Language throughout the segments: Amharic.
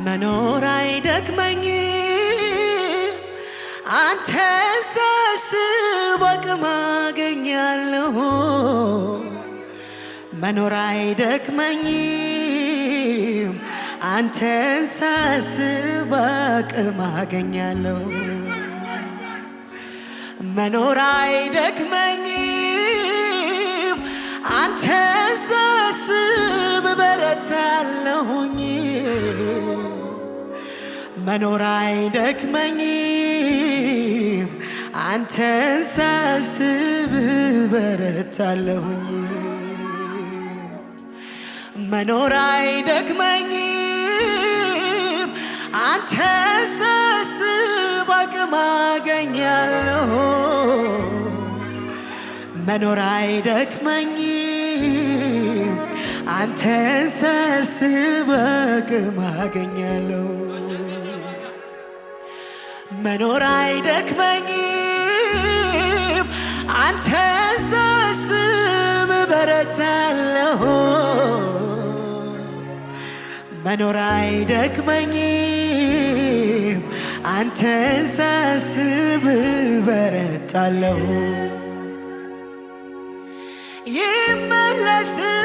መኖር አይደክመኝም አንተን ሳስብ አቅም አገኛለሁ መኖር አይደክመኝም አንተን ሳስብ አቅም አገኛለሁ መኖር አይደክመኝም አንተን ሳስብ በረታለሁኝ መኖር አይደክመኝም አንተን ሳስብ በረታለሁኝ መኖር አይደክመኝም አንተን ሳስብ አቅም አገኛለሁ መኖር አይደክመኝም አንተን ሳስብ አቅም አገኛለሁ መኖር አይደክመኝም አንተን ሳስብ በረታለሁ መኖር አይደክመኝም አንተን ሳስብ በረታለሁ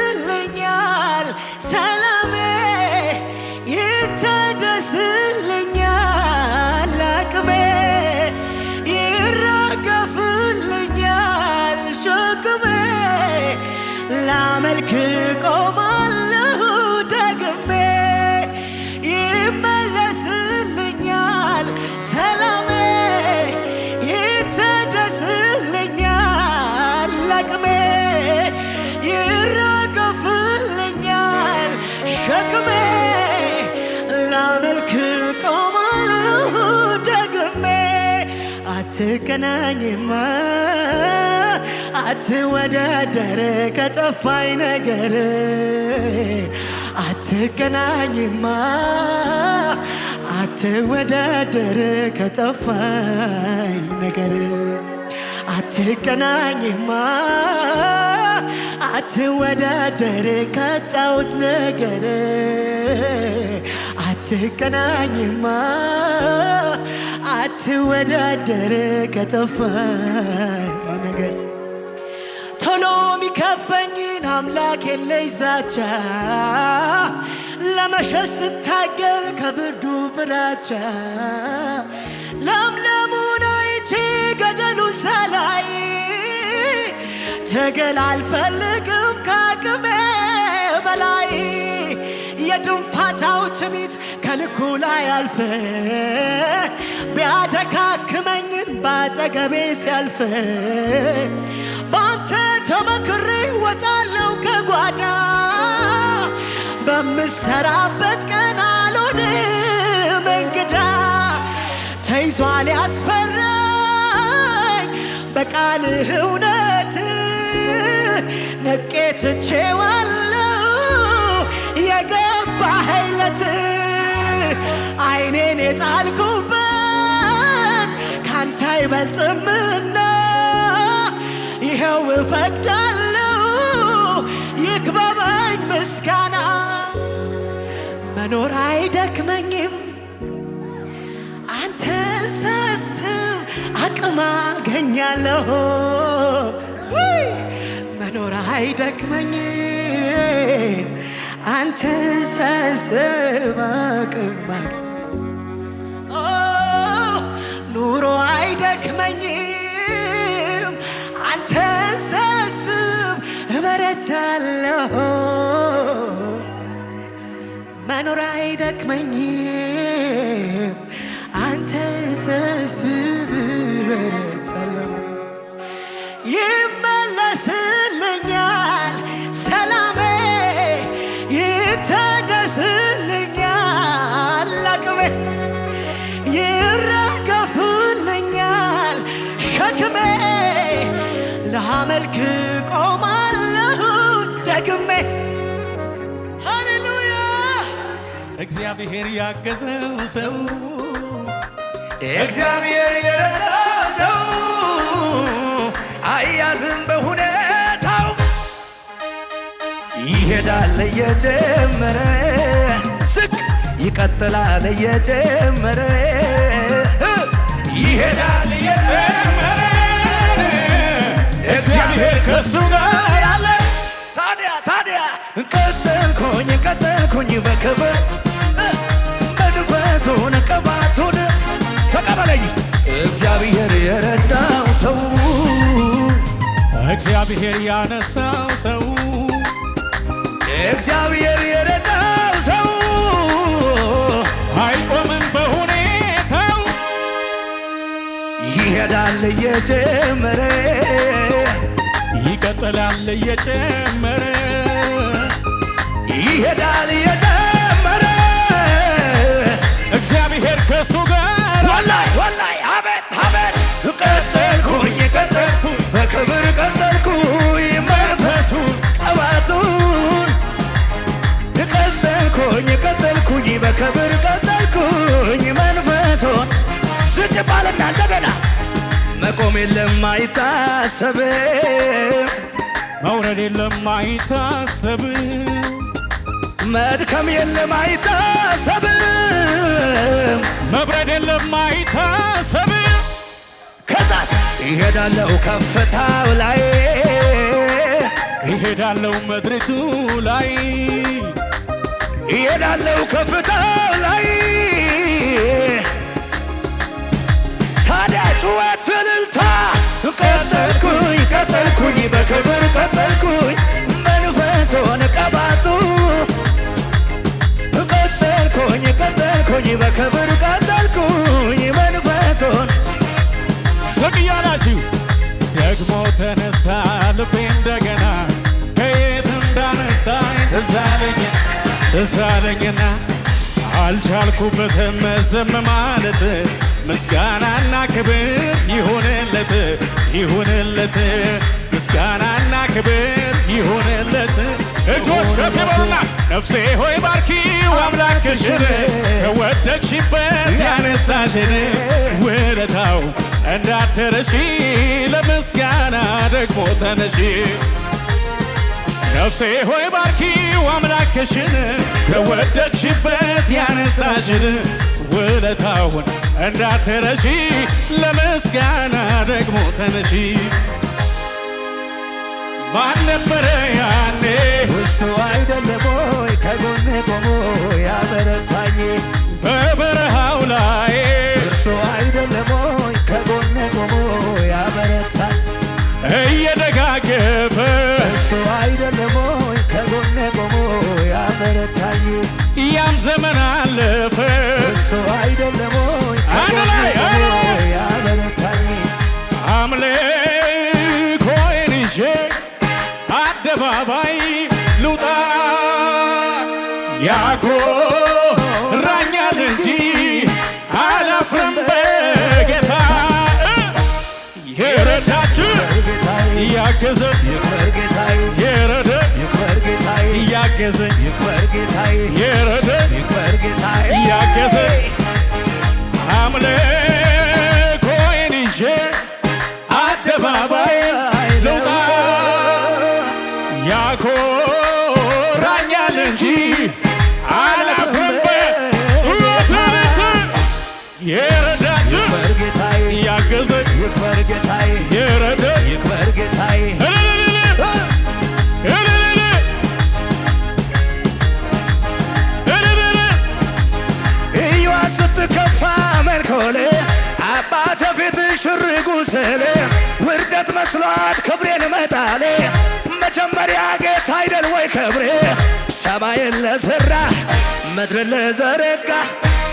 ይመለስልኛል ሰላሜ ይታደስልኛል አቅሜ ይራገፍልኛል ሸክሜ ላመልክ ቆማለሁ ደግሜ ይመለስልኛል ሰላሜ ይታደስልኛል አቅሜ ይራገፍልኛል ሸክሜ ላመልክ ቆማለሁ ደግሜ አትገናኝማ አትወዳደር ከጠፋኝ ነገር አትገናኝማ አትወዳደር ከጠፋኝ ነገር አትገናኝማ አትወዳደር ካጣሁት ነገር አትገናኝማ አትወዳደር ከጠፋኝ ነገር ቶሎ ሚከበኝን አምላክ የለኝ ዛቻ ለመሸሽ ስታገል ከብርዱ ፍራቻ ለምለሙን አይቼ ገደሉን ሳላይ ትግል አልፈልግም ከአቅሜ በላይ የድንፋታው ትዕቢት ከልኩ ላይ አልፈ ቢያደካክመኝም ባጠገቤ ሲያልፍ ባንተ ተመክሬ ወጣለሁ ከጓዳ በምሰራበት ቀን አልሆንም እንግዳ ተይዟል ያስፈራኝ በቃልህ እውነት ነቄ ትቼዋለሁ የገባኸኝ ለት ዓይኔን የጣልኩበት ካንተ አይበልጥምና ይኸው እፈቅዳለሁ ይክበበኝ ምስጋና መኖር አይደክመኝም አንተን ሳስብ አቅም አገኛለሁ መኖር አይደክመኝም አንተን ሳስብ አቅም አገኛለሁ ኑሮ አይደክመኝም አንተን ሳስብ እበረታለሁ መኖር አይደክመኝም አንተን ሳስብ እበረታለሁ ይመለስልኛል ሰላሜ ይታደስልኛል አቅሜ ይራገፍልኛል ሸክሜ ላመልክ ቆማለሁ ደግሜ ሃሌሉያ እግዚአብሔር ያገዘው ሰው እግዚአብሔር የረዳው ሰው አያዝም በሁኔታው ይሄዳል እየጀመረ ዝቅ ይቀጥላል እየጨመረ ይሄዳል እየጨመረ እግዚአብሔር ከሱ ጋር አለ። ታዲያ ቀጠልኩኝ በክብር መንፈሱን ቅባቱን ተቀበለኝ። እግዚአብሔር የረዳው ሰው እግዚአብሔር ያነሳው ሰው እግዚአብሔር የረዳው ሰው አይቆምም በሁኔታው ይሄዳል እየጨመረ ይቀጥላል እየጨመረ ይሄዳል እየጨመረ እግዚአብሔር ከሱ ጋር ወላይ አቤት ቀጠልኩኝ በክብር ቀጠልኩኝ መንፈሱን ቅባቱን ቀጠልኩኝ በክብር ቀጠልኩኝ መንፈሱን ዝቅ ባልና እንደገና መቆም የለም አይታሰብም መውረድ የለም አይታሰብም መድከም የለም አይታሰብም መብረድ የለም አይታሰብም ከዛስ ይሄዳለው ከፍታው ላይ ይሄዳለው ምድሪቱ ላይ ይሄዳለው ከፍታው ላይ ታዲያ ጩኸት እልልታ ቀጠልኩኝ በክብር ቀጠልኩኝ መንፈሱን ቅባቱ ቀጠልኩኝ በክብር ቀጠልኩኝ መንፈሱን ዝቅ እያላችሁ ደግሞ ተነሳ ልቤ እንደገና ከየት እንዳነሳኝ ትዝ አለኝና አልቻልኩበትም ዝም ማለት ምስጋናና ክብር ይሁንለት ምስጋናና ክብር ይሁንለት። እጆች ከፍ ይበሉና ነፍሴ ሆይ ባርኪው አምላክሽን ከወደቅሽበት ያነሳሽን ውለታው እንዳትረሺ ለምስጋና ደግሞ ተነሺ። ነፍሴ ሆይ ባርኪው አምላክሽን ከወደቅሽበት ያነሳሽን ውለታውን እንዳትረሺ ለምስጋና ደግሞ ተነሺ። ማን ነበረ ያኔ እሱ አይደለም ወይ ከጎኔ ቆሞ ያበረታኝ በበረሃው ላይ እሱ አይደለም ወይ ከጎኔ ቆሞ ያበረታኝ እየደጋገፈ እሱ አይደለም ወይ ከጎኔ ቆሞ ያበረታኝ ያም ዘመን አለፈ እሱ አይደለም ወይ ከጎኔ ቆሞ ያበረታኝ አምልኮዬን ይዤ አደባባይ ልውጣ ያኮራኛል እንጂ አላፍርም በጌታ የረዳችሁ ያገዘኝ የረደ ያገዘኝ የረደ ያገዘኝ አምልኮዬን ይዤ አደባባይ ልውጣ ያኮራኛል እንጂ አላፍርም በጩኸት የረዳችሁ ያገዘኝ የረደ እዩዋ ስትከፋ መልኮል አባተ ፊት ሽርጉ ስል ውርደት መስሏት ክብሬን መጣሌ መጀመሪያ ጌታ አይደል ወይ ክብሬ ሰማይን ለሠራ ምድርን ለዘረጋ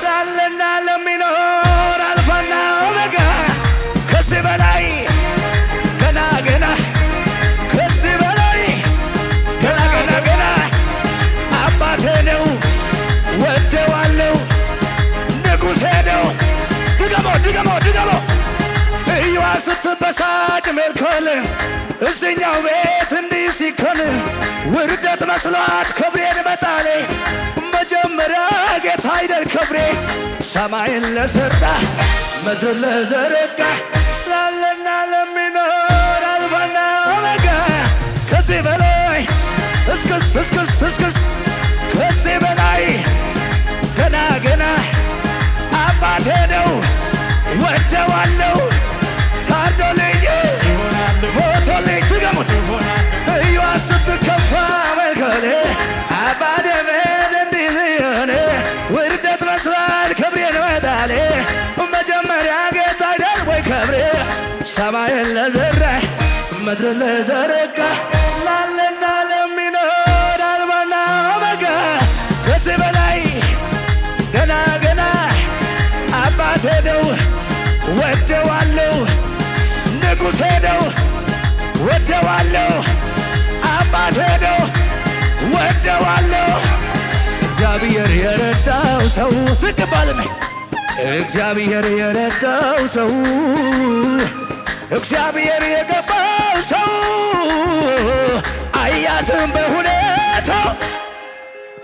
ላለና ለሚኖር አልፋና ኦሜጋ ከዚህ በላይ ገና ከዚህ በላይ ገና አባቴ ነው ወደዋለው ንጉሴ ነው። ድገሞ እዩዋ ስትበሳጭ ሜልኮል እዚኛው ቤት እንዲህ ሲኮን ውርደት መስሏት ክብሬን መጣሌ መጀመሪያ ጌታ አይደል ክብሬ ሰማይን ለሠራ ምድር ለዘረጋ ላለና ለሚኖር አልፋና ኦሜጋ ከዚህ በላይ እስክስ ከዚህ በላይ ገና ሰማይን ለዘራ ምድር ለዘረጋ ላለና ለሚኖር አልባና ኦሜጋ ከዚህ በላይ ገና ገና አባቴ ነው ወደዋለሁ ንጉሴ ነው ወደዋለሁ አባቴ ነው ወደዋለሁ እግዚአብሔር የረዳው ሰው ስቅባልና እግዚአብሔር የረዳው ሰው እግዚአብሔር የገባው ሰው አያዝም በሁኔታው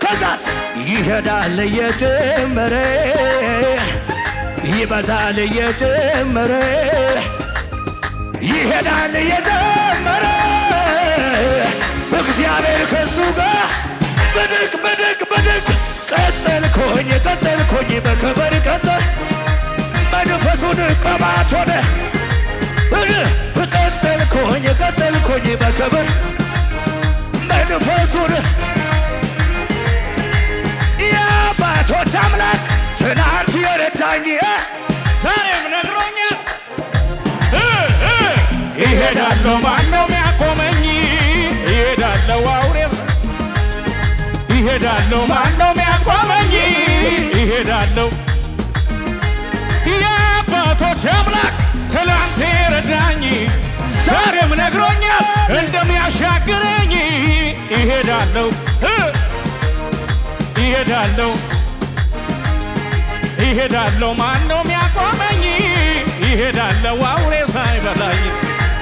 ከዛስ ይሄዳል እየጨመረ ይበዛል እየጨመረ ይሄዳል እየጨመረ እግዚአብሔር ከሱ ጋር ብድግ ብድግ ብድግ ቀጠልኩኝ በክብር ቀጠል መንፈሱን ቅባት ሆነ ቀጠልኩኝ በክብር መንፈሱን የአባቶች አምላክ ትናንት የረዳኝ ዛሬም ነግሮኛል ይሄዳለሁ ማነው ሚያቆመኝ ይሄዳለሁ አውሬስ ይሄዳለሁ ማነው ሚያቆመኝ ይሄዳለሁ የአባቶች አምላክ ትላንት የረዳኝ ዛሬም ነግሮኛል እንደሚያሻግረኝ ይሄዳለሁ ይሄዳለሁ ማነው ሚያቆመኝ ይሄዳለሁ አውሬ ሳይበላኝ